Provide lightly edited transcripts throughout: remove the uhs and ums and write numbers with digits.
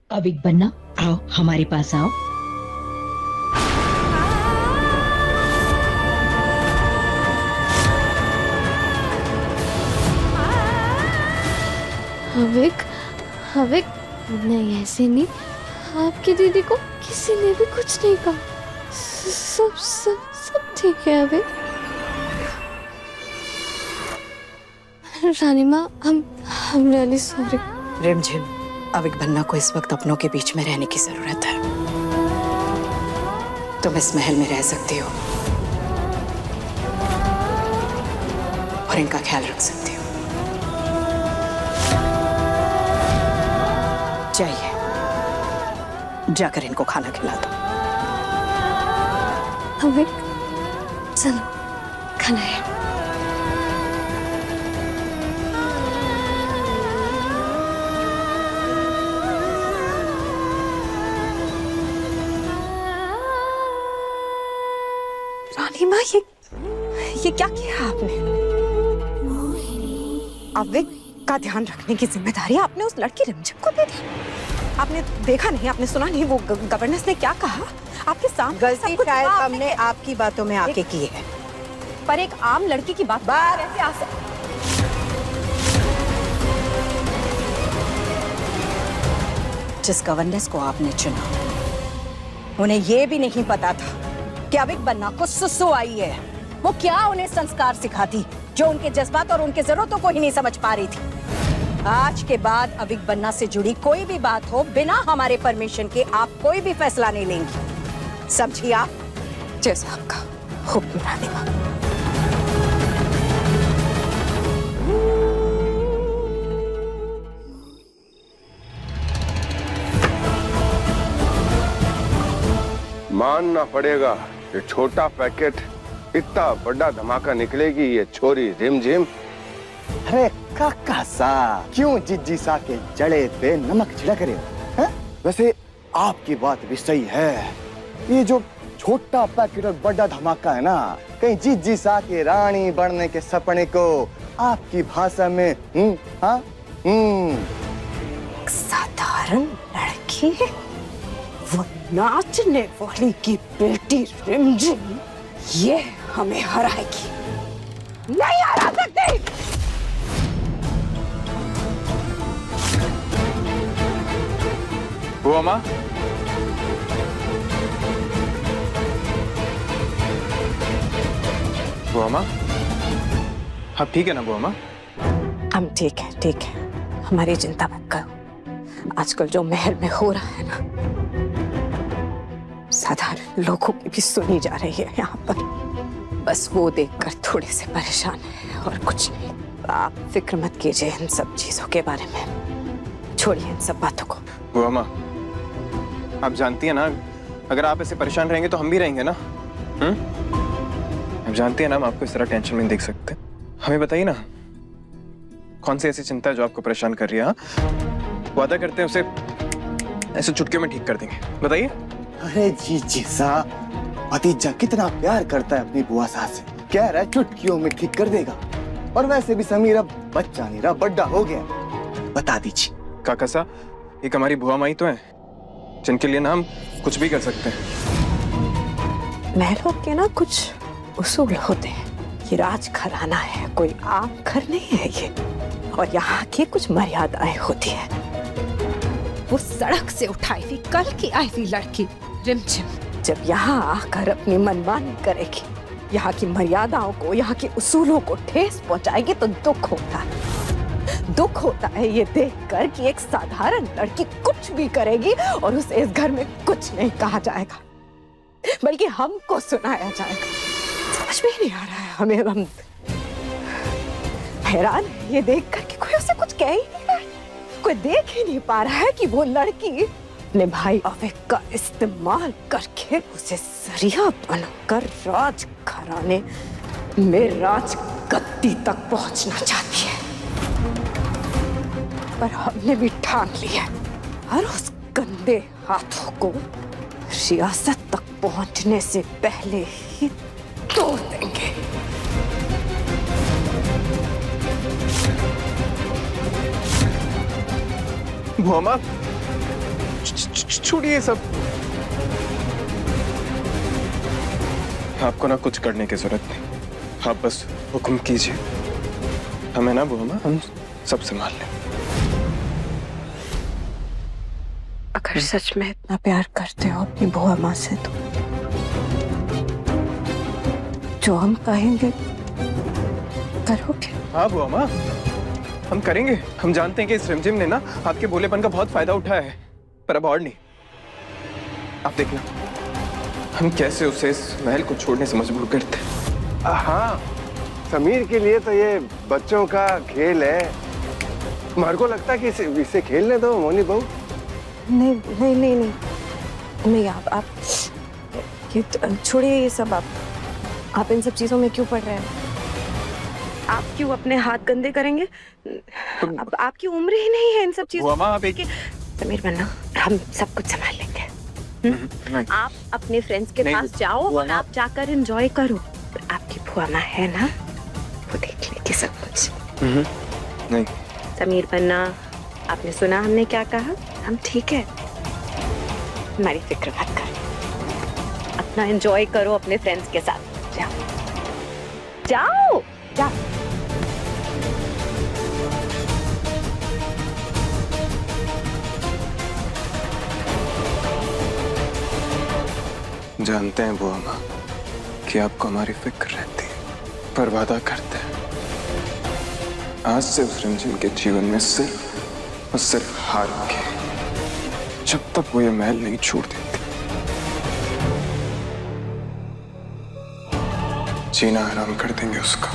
अविक बन्ना, आओ हमारे पास आओ। अविक, अविक, नहीं ऐसे नहीं। आपकी दीदी को किसी ने भी कुछ नहीं कहा। सब सब सब ठीक है अविक। रानी माँ, हम रियली सॉरी। रिमझिम, अविक बन्ना को इस वक्त अपनों के बीच में रहने की जरूरत है। तुम इस महल में रह सकती हो और इनका ख्याल रख सकती हो। जाइए, जाकर इनको खाना खिला दो। अविक, चलो खाना है। रानी माँ, ये क्या किया आपने? अविक का ध्यान रखने की जिम्मेदारी आपने उस लड़की रिमझिम को दे दी। आपने देखा नहीं, आपने सुना नहीं वो गवर्नेंस ने क्या कहा आपके सामने? गलती शायद हमने आपकी बातों में आके की है, पर एक आम लड़की की बात बाहर ऐसे आ सकती। जिस गवर्नेंस को आपने चुना, उन्हें यह भी नहीं पता था कि अविक बन्ना को सुसु आई है। वो क्या उन्हें संस्कार सिखाती जो उनके जज्बात और उनके जरूरतों को ही नहीं समझ पा रही थी। आज के बाद अविक बन्ना से जुड़ी कोई भी बात हो, बिना हमारे परमिशन के आप कोई भी फैसला नहीं लेंगी, समझिए आप? जैसा आपका हुक्म रानी माँ। मानना पड़ेगा, ये छोटा पैकेट इतना बड़ा धमाका निकलेगी ये छोरी रिमझिम। अरे काका सा, क्यों जिज्जी सा के जड़े पे नमक छिड़क रहे हो? हैं? वैसे आपकी बात भी सही है। ये जो छोटा पैकेट और बड़ा धमाका है ना, कहीं जिज्जी सा के रानी बनने के सपने को आपकी भाषा में हाँ साधारण लड़की, वो नाचने वाली की बेटी रिमझिम, ये हमें हराएगी। नहीं हरा सकती। बुआ माँ, बुआ माँ, आप ठीक है ना बुआ माँ? हम ठीक है, ठीक है, हमारी चिंता मत करो। आजकल जो महल में हो रहा है ना, साधारण लोगों की भी सुनी जा रही है यहाँ पर। बस वो देखकर थोड़े से परेशान है और कुछ नहीं। आप फिक्र मत कीजिए इन सब चीजों के बारे में, छोड़िए इन सब बातों को। बुआ माँ, आप जानती है ना, अगर आप ऐसे परेशान रहेंगे तो हम भी रहेंगे ना। आप जानती है ना, हम आपको इस तरह टेंशन में नहीं देख सकते। हमें बताइए ना, कौन सी ऐसी चिंता है जो आपको परेशान कर रही है? वादा करते हैं उसे ऐसे चुटकियों में ठीक कर देंगे, बताइए। अरे जी सा, भतीजा कितना प्यार करता है अपनी बुआ सास से, कह रहा है चुटकियों में ठीक कर देगा। और वैसे भी समीर अब बच्चा नहीं रहा, बड्डा हो गया। बता दीजिए काका सा, एक हमारी बुआ माई तो है जिनके लिए ना हम कुछ भी कर सकते हैं। महलों के ना कुछ उसूल होते हैं। ये राज घराना है, कोई आम घर नहीं है ये, और यहाँ की कुछ मर्यादाएं होती है। वो सड़क से उठाई हुई कल की आई हुई लड़की रिमझिम जब यहाँ आकर अपनी मनमानी करेगी, यहाँ की मर्यादाओं को, यहाँ के उसूलों को ठेस पहुंचाएगी, तो दुख होता है। दुख होता है ये देखकर कि एक साधारण लड़की कुछ भी करेगी और उसे इस घर में कुछ नहीं कहा जाएगा, बल्कि हमको सुनाया जाएगा। समझ में ही नहीं आ रहा है हमें। हम हैरान है ये देखकर कि कोई उसे कुछ कह ही नहीं रहा है, कोई देख ही नहीं पा रहा है कि वो लड़की अपने भाई अविक का इस्तेमाल करके उसे जरिया बनकर राज घराने में राज गद्दी तक पहुंचना चाहती है। पर हमने भी ठान लिया और उस गंदे हाथों को रियासत तक पहुंचने से पहले ही तोड़ देंगे। बुआ माँ, छोड़िए सब। आपको ना कुछ करने की जरूरत नहीं, आप बस हुक्म कीजिए, हमें ना बुआ माँ, हम सब संभाल लें। अगर सच में इतना प्यार करते हो अपनी बुआ माँ से तो जो हम कहेंगे करोगे? हाँ बुआ माँ, हम करेंगे। हम जानते हैं कि इस रिमझिम ने ना आपके भोलेपन का बहुत फायदा उठाया है, पर अब और नहीं। आप देखना हम कैसे उसे इस महल को छोड़ने से मजबूर करते हैं। हाँ, समीर के लिए तो ये बच्चों का खेल है। तुम्हारे को लगता है कि इसे खेलने दो मोनी बहू? नहीं नहीं नहीं नहीं नहीं, आप ये छोड़िए ये सब। आप इन सब चीजों में क्यों पड़ रहे हैं? आप क्यों अपने हाथ गंदे करेंगे? अब आपकी उम्र ही नहीं है इन सब चीजों की। समीर बन्ना, हम सब कुछ संभाल लेंगे। आप अपने फ्रेंड्स के पास जाओ और आप जाकर एंजॉय करो। आपकी बुआ माँ है ना, वो देख लेगी सब कुछ। नहीं समीर बन्ना, आपने सुना हमने क्या कहा? हम ठीक है, हमारी फिक्र मत करो, अपना एंजॉय करो अपने फ्रेंड्स के साथ। जाओ जाओ जाओ। जानते हैं बुआ माँ कि आपको हमारी फिक्र रहती है, पर वादा करते हैं आज से उस रिमझिम के जीवन में सिर्फ और सिर्फ हारेंगे, जब तक वो ये महल नहीं छोड़ देती। जीना हराम कर देंगे उसका।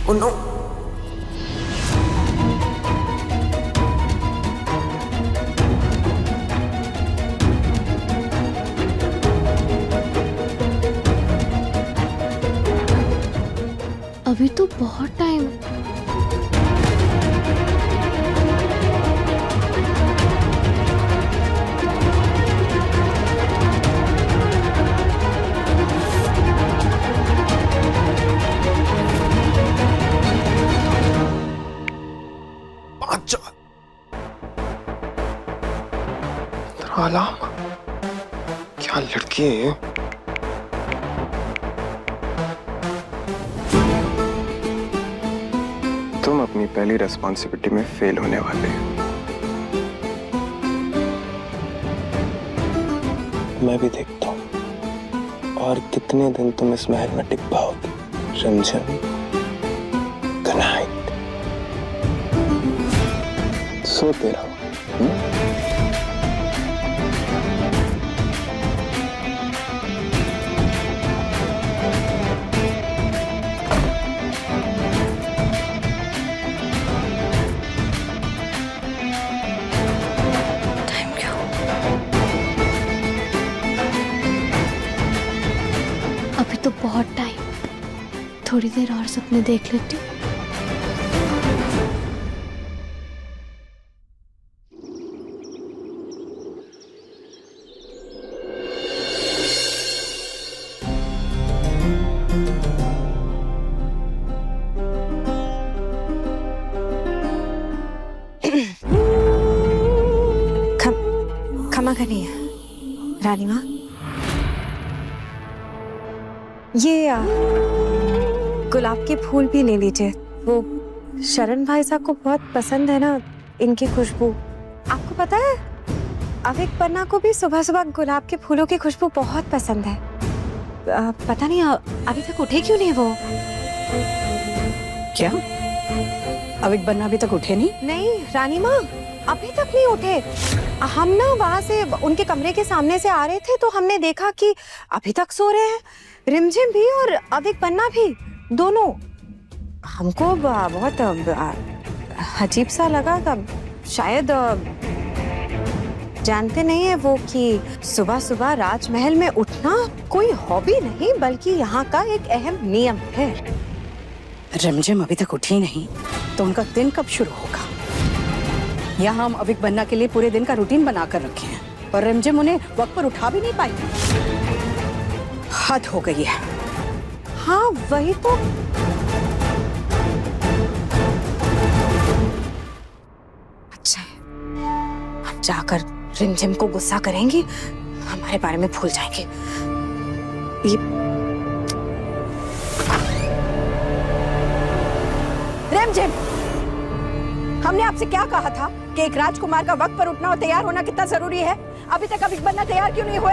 Oh no! अभी तो बहुत टाइम। आलाम, क्या लड़की है? तुम अपनी पहली रेस्पॉन्सिबिलिटी में फेल होने वाले हो। मैं भी देखता हूँ और कितने दिन तुम इस महल में टिक पाओगे। रिमझिम, गुड नाइट, सोते रहो। अभी तो बहुत टाइम, थोड़ी देर और सपने देख लेती हूँ। क्षमा करिए रानी माँ। ये गुलाब के फूल भी ले लीजिए, वो शरण भाई साहब को बहुत पसंद है ना इनकी खुशबू। आपको पता है अविक पन्ना को भी सुबह सुबह गुलाब के फूलों की खुशबू बहुत पसंद है। पता नहीं अभी तक उठे क्यों नहीं वो। क्या अविक बन्ना अभी तक उठे नहीं? नहीं रानी माँ, अभी तक नहीं उठे। हम ना वहां से उनके कमरे के सामने से आ रहे थे तो हमने देखा कि अभी तक सो रहे हैं, रिमझिम भी और अविक पन्ना भी, दोनों। हमको बहुत अजीब सा लगा। शायद जानते नहीं है वो कि सुबह सुबह राजमहल में उठना कोई हॉबी नहीं बल्कि यहाँ का एक अहम नियम है। रिमझिम अभी तक उठी नहीं तो उनका दिन कब शुरू होगा? यहाँ हम अविक बन्ना के लिए पूरे दिन का रूटीन बना कर रखे हैं और रिमझिम उन्हें वक्त पर उठा भी नहीं पाई। हद हो गई है। हाँ वही तो। अच्छा है, हम जाकर रिमझिम को गुस्सा करेंगे, हमारे बारे में भूल जाएंगे। ये रिमझिम, हमने आपसे क्या कहा था कि एक राजकुमार का वक्त पर उठना और तैयार होना कितना जरूरी है? अभी तक अविक बन्ना तैयार क्यों नहीं हुए?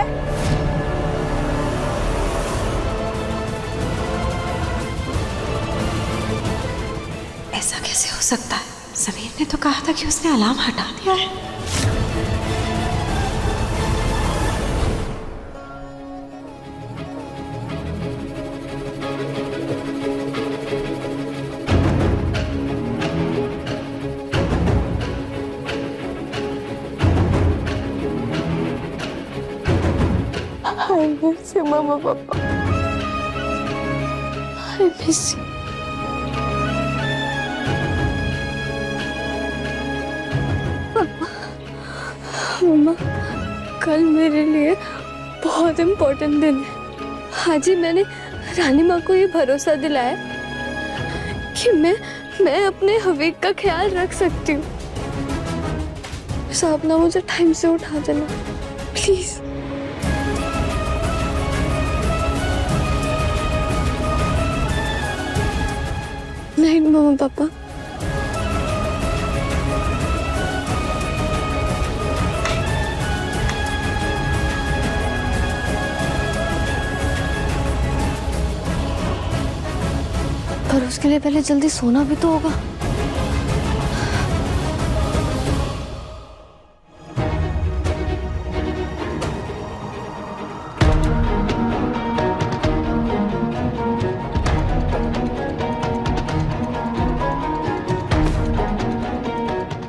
ऐसा कैसे हो सकता है? समीर ने तो कहा था कि उसने अलार्म हटा दिया है। I miss you, Mama, Papa. I miss you. मम्मा, कल मेरे लिए बहुत इम्पोर्टेंट दिन है। आज ही मैंने रानी माँ को ये भरोसा दिलाया कि मैं अपने हवीक का ख्याल रख सकती हूँ। सपना मुझे टाइम से उठा देना प्लीज। नाइट मम्मा पापा। पर उसके लिए पहले जल्दी सोना भी तो होगा।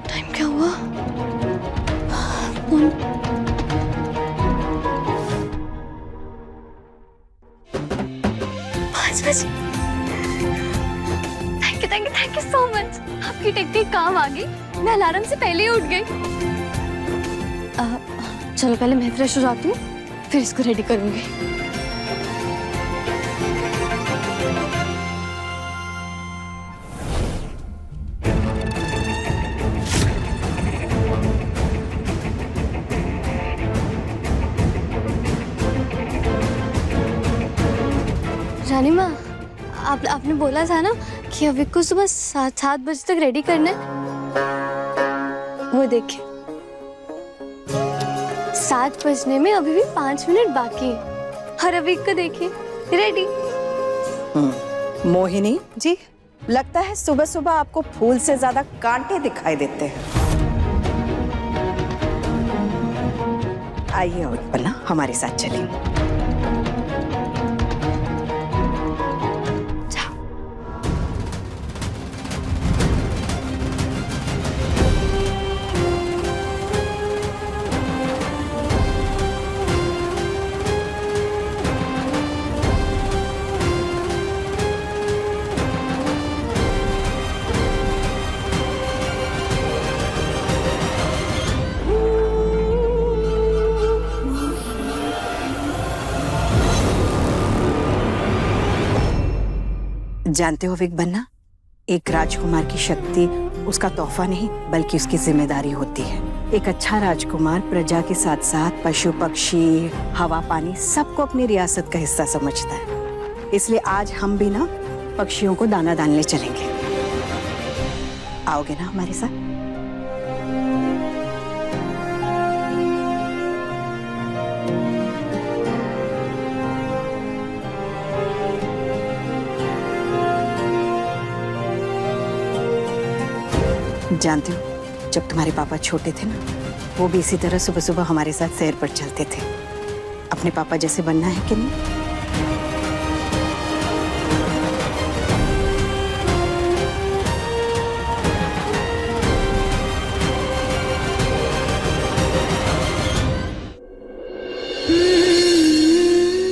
टाइम क्या हुआ? 5 बजे। Thank you so much. आपकी टेक्निक काम आ गई, मैं अलार्म से पहले ही उठ गई। चलो पहले मैं फ्रेश हो जाती हूँ, फिर इसको रेडी करूंगी। रानी माँ, आपने बोला था ना कि अविक को सुबह 7 बजे तक रेडी करना है। वो देखिए 7 बजने में अभी भी 5 मिनट बाकी है। हर अविक को देखिए रेडी। मोहिनी जी, लगता है सुबह सुबह आपको फूल से ज्यादा कांटे दिखाई देते हैं। आइए अविक बन्ना, हमारे साथ चलिए। जानते हो अविक बन्ना, एक राजकुमार की शक्ति उसका तोहफा नहीं बल्कि उसकी जिम्मेदारी होती है। एक अच्छा राजकुमार प्रजा के साथ साथ पशु पक्षी हवा पानी सबको अपनी रियासत का हिस्सा समझता है। इसलिए आज हम भी ना पक्षियों को दाना डालने चलेंगे। आओगे ना हमारे साथ? जानते हो, जब तुम्हारे पापा छोटे थे ना, वो भी इसी तरह सुबह सुबह हमारे साथ सैर पर चलते थे। अपने पापा जैसे बनना है कि नहीं?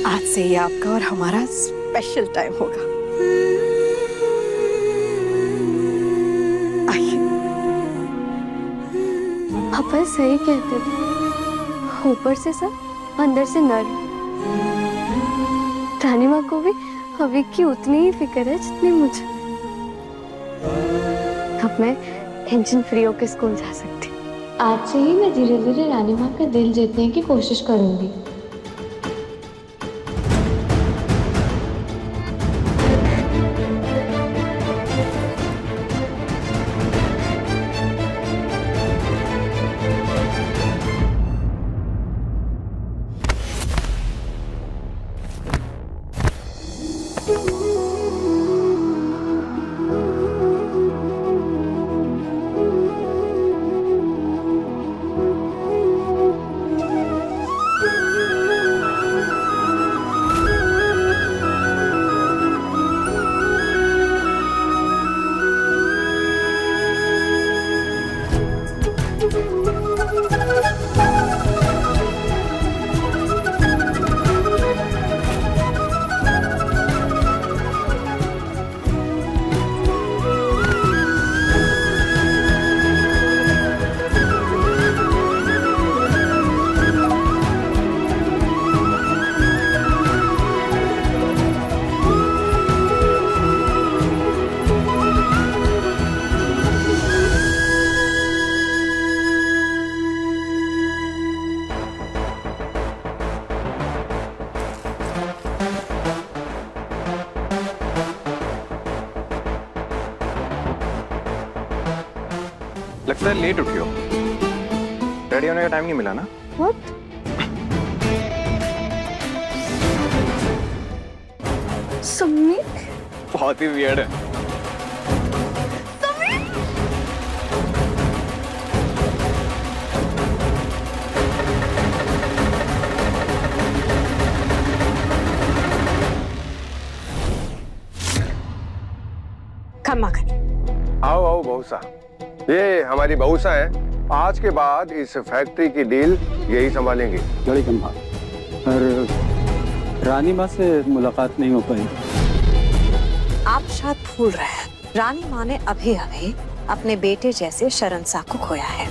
आज से ये आपका और हमारा स्पेशल टाइम होगा। पापा सही कहते थे, ऊपर से सब अंदर से नर्म। रानी माँ को भी अभी की उतनी ही फिक्र है जितनी मुझे। अब मैं टेंशन फ्री होकर स्कूल जा सकती। आज से ही मैं धीरे धीरे रानी माँ का दिल जीतने की कोशिश करूंगी। लगता है लेट उठी हो। रेडी होने का टाइम नहीं मिला ना? What? समीर? बहुत ही वियर्ड है। खम्मा कर। आओ आओ बहुसा, ये हमारी बहुसा है। आज के बाद इस फैक्ट्री की डील यही संभालेंगे। बड़ी कम्मा, पर रानी माँ से मुलाकात नहीं हो पाई। आप शायद भूल रहे हैं, रानी माँ ने अभी अभी अपने बेटे जैसे शरणशाह को खोया है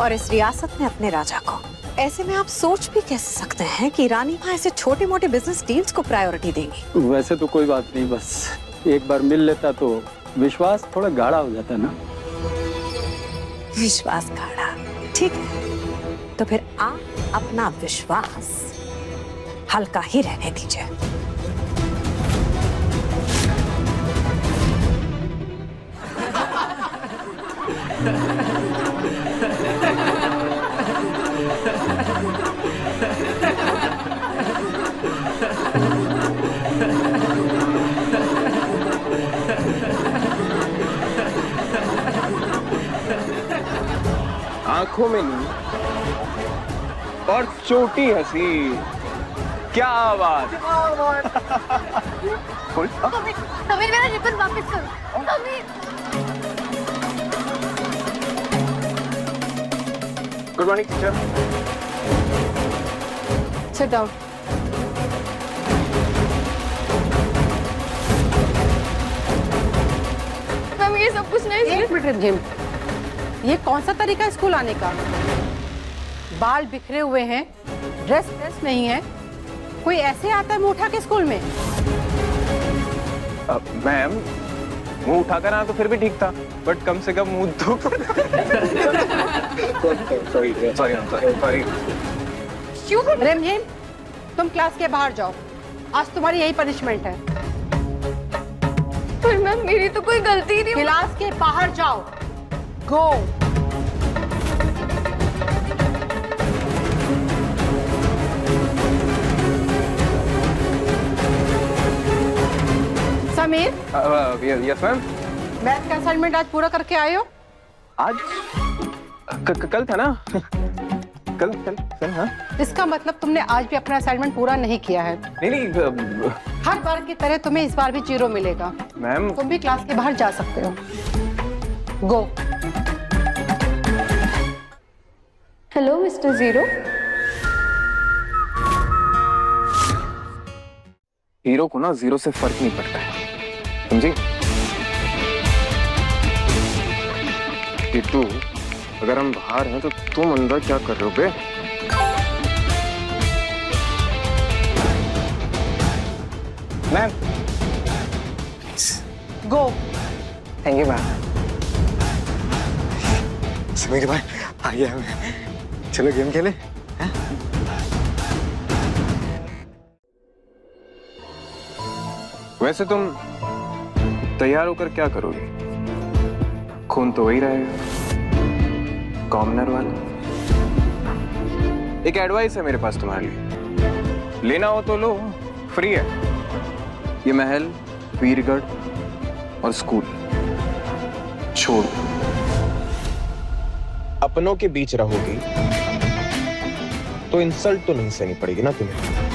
और इस रियासत में अपने राजा को। ऐसे में आप सोच भी कैसे सकते हैं कि रानी माँ ऐसे छोटे मोटे बिजनेस डील्स को प्रायोरिटी देंगी? वैसे तो कोई बात नहीं, बस एक बार मिल लेता तो विश्वास थोड़ा गाढ़ा हो जाता ना। विश्वास गाढ़ा, ठीक है, तो फिर आप अपना विश्वास हल्का ही रहने दीजिए। आंखों में नहीं और छोटी हंसी, क्या आवाज। समीर मेरा रिबन वापस करो। Sameer. Good morning teacher. Sit down. Ma'am ये सब कुछ नहीं। एक मिनट रिमझिम, ये कौन सा तरीका है स्कूल आने का? बाल बिखरे हुए हैं, ड्रेस नहीं है, कोई ऐसे आता है मुंह उठा के स्कूल में? मैम, मुंह उठाकर आना तो फिर भी ठीक था। बट कम से कम मुंह धो सॉरी क्यों? रिमझिम, तुम क्लास के बाहर जाओ, आज तुम्हारी यही पनिशमेंट है। पर मैम मेरी तो कोई गलती नहीं। क्लास के बाहर जाओ, go. Sameer, yes ma'am. Math का असाइनमेंट आज पूरा करके आए हो? आज कल था ना? कल हाँ। इसका मतलब तुमने आज भी अपना असाइनमेंट पूरा नहीं किया है। नहीं हर बार की तरह तुम्हें इस बार भी 0 मिलेगा। मैम। तुम भी क्लास के बाहर जा सकते हो। Go. Hello mister zero. Hero को ना 0 से फर्क नहीं पड़ता है, समझी? टिट्टू, अगर हम बाहर हैं तो तुम अंदर क्या कर रहे हो बे? Ma'am. Go. Thank you ma'am. Sameer भाई आ गया मैं। चलो गेम खेले। वैसे तुम तैयार होकर क्या करोगे? खून तो वही रहेगा, कॉमनर वाला। एक एडवाइस है मेरे पास तुम्हारे लिए, लेना हो तो लो, फ्री है। ये महल, वीरगढ़ और स्कूल छोड़, अपनों के बीच रहोगी तो इंसल्ट तो नहीं सहनी पड़ेगी ना तुम्हें।